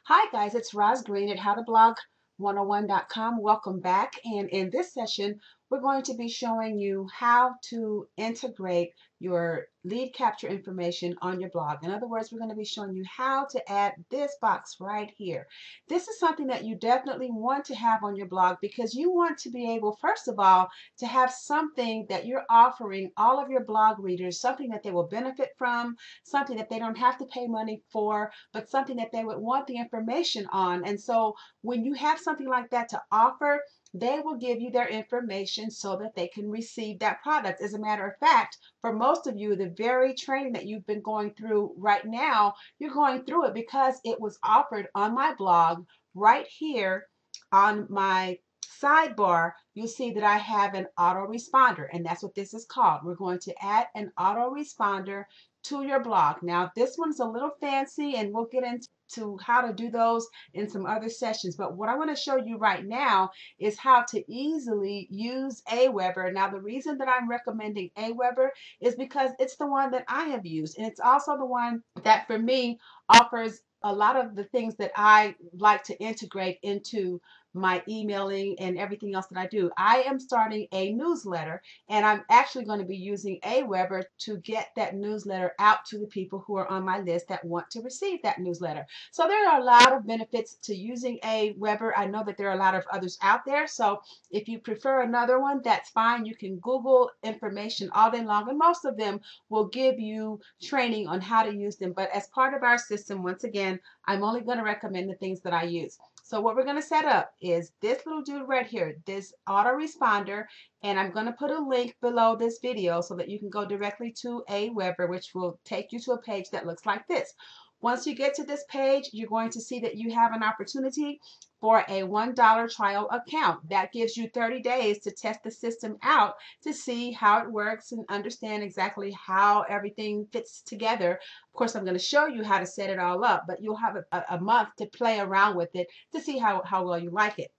Hi guys, it's Roz Green at howtoblog101.com. Welcome back. And in this session, we're going to be showing you how to integrate your lead capture information on your blog. In other words, we're going to be showing you how to add this box right here. This is something that you definitely want to have on your blog because you want to be able, first of all, to have something that you're offering all of your blog readers, something that they will benefit from, something that they don't have to pay money for, but something that they would want the information on. And so when you have something like that to offer, they will give you their information so that they can receive that product. As a matter of fact, for most of you, the very training that you've been going through right now, you're going through it because it was offered on my blog right here on my sidebar. You'll see that I have an autoresponder, and that's what this is called. We're going to add an autoresponder to your blog. Now, this one's a little fancy, and we'll get into how to do those in some other sessions. But what I want to show you right now is how to easily use Aweber. Now, the reason that I'm recommending Aweber is because it's the one that I have used, and it's also the one that, for me, offers a lot of the things that I like to integrate into my emailing and everything else that I do. I am starting a newsletter, and I'm actually going to be using Aweber to get that newsletter out to the people who are on my list that want to receive that newsletter. So there are a lot of benefits to using Aweber. I know that there are a lot of others out there. So if you prefer another one, that's fine. You can Google information all day long, and most of them will give you training on how to use them. But as part of our system, once again, I'm only going to recommend the things that I use. So what we're going to set up is this little dude right here, this autoresponder, and I'm going to put a link below this video so that you can go directly to Aweber, which will take you to a page that looks like this. Once you get to this page, you're going to see that you have an opportunity for a $1 trial account. That gives you 30 days to test the system out to see how it works and understand exactly how everything fits together. Of course, I'm going to show you how to set it all up, but you'll have a month to play around with it to see how well you like it.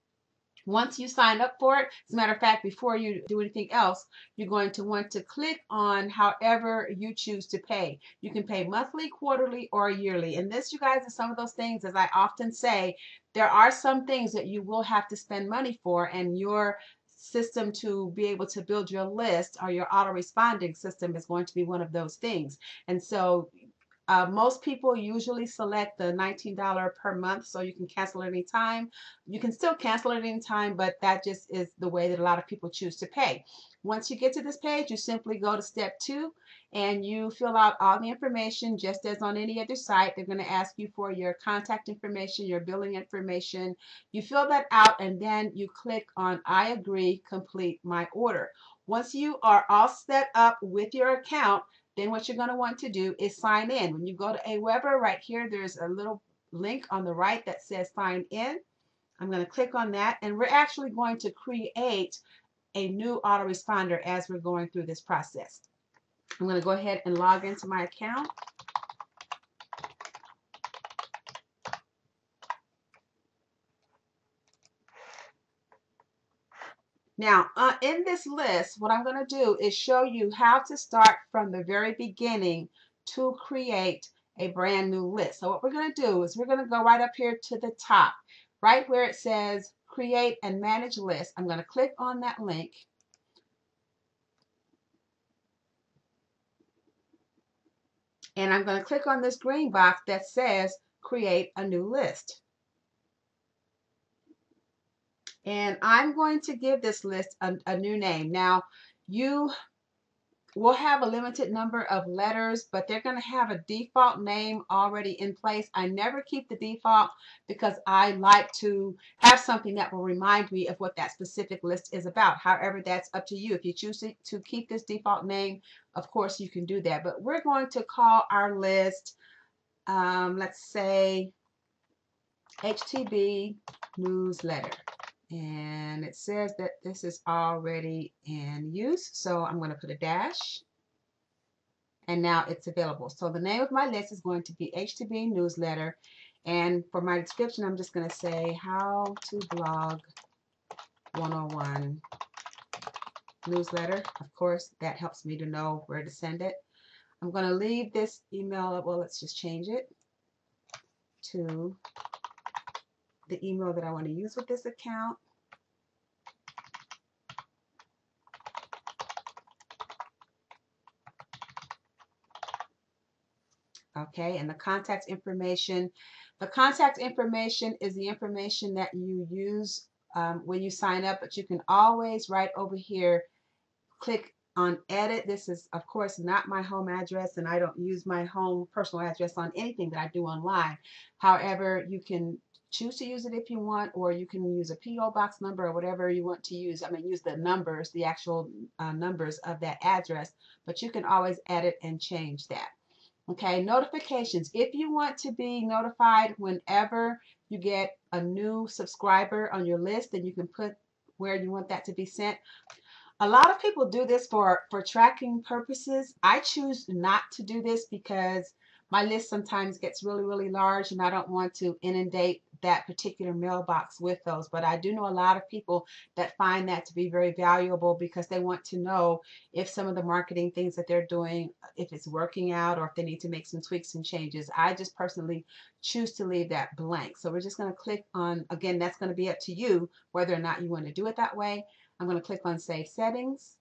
Once you sign up for it, as a matter of fact, before you do anything else, you're going to want to click on however you choose to pay. You can pay monthly, quarterly, or yearly. And this, you guys, is some of those things, as I often say, there are some things that you will have to spend money for, and your system to be able to build your list or your autoresponding system is going to be one of those things. And so most people usually select the $19 per month, so you can cancel at any time. You can still cancel at any time, but that just is the way that a lot of people choose to pay. Once you get to this page, you simply go to step 2 and you fill out all the information just as on any other site. They're going to ask you for your contact information, your billing information. You fill that out, and then you click on I agree, complete my order. Once you are all set up with your account, then what you're going to want to do is sign in. When you go to Aweber, right here, there's a little link on the right that says sign in. I'm going to click on that, and we're actually going to create a new autoresponder as we're going through this process. I'm going to go ahead and log into my account. Now, in this list, what I'm going to do is show you how to start from the very beginning to create a brand new list. So what we're going to do is we're going to go right up here to the top, right where it says create and manage list. I'm going to click on that link. And I'm going to click on this green box that says create a new list. And I'm going to give this list a new name. Now, you will have a limited number of letters, but they're going to have a default name already in place. I never keep the default because I like to have something that will remind me of what that specific list is about. However, that's up to you. If you choose to keep this default name, of course, you can do that. But we're going to call our list, let's say, HTB newsletter. And it says that this is already in use, so I'm going to put a dash, and now it's available. So the name of my list is going to be HTB newsletter, and for my description, I'm just going to say how to blog 101 newsletter. Of course, that helps me to know where to send it. I'm going to leave this email, well, let's just change it to the email that I want to use with this account. Okay, and the contact information. The contact information is the information that you use when you sign up, but you can always right over here click on edit. This is of course not my home address, and I don't use my home personal address on anything that I do online. However, you can choose to use it if you want, or you can use a PO box number or whatever you want to use. I mean, use the numbers, the actual numbers of that address, but you can always edit and change that. Okay, notifications. If you want to be notified whenever you get a new subscriber on your list, then you can put where you want that to be sent. A lot of people do this for tracking purposes. I choose not to do this because my list sometimes gets really, really large and I don't want to inundate that particular mailbox with those. But I do know a lot of people that find that to be very valuable because they want to know if some of the marketing things that they're doing, if it's working out or if they need to make some tweaks and changes. I just personally choose to leave that blank. So we're just going to click on, again, that's going to be up to you whether or not you want to do it that way. I'm going to click on Save Settings.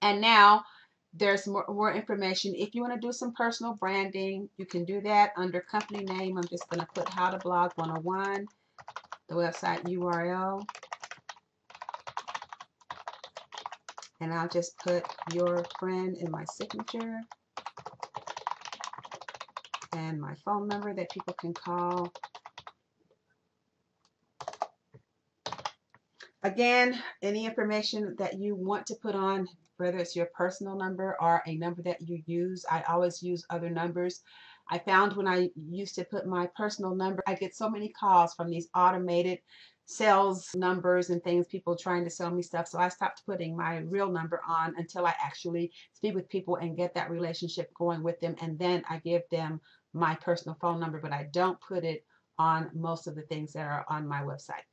And now there's more information. If you want to do some personal branding, you can do that under company name. I'm just going to put How to Blog 101, the website URL. And I'll just put your friend in my signature and my phone number that people can call. Again, any information that you want to put on, whether it's your personal number or a number that you use, I always use other numbers. I found when I used to put my personal number, I get so many calls from these automated sales numbers and things, people trying to sell me stuff. So I stopped putting my real number on until I actually speak with people and get that relationship going with them. And then I give them my personal phone number, but I don't put it on most of the things that are on my website.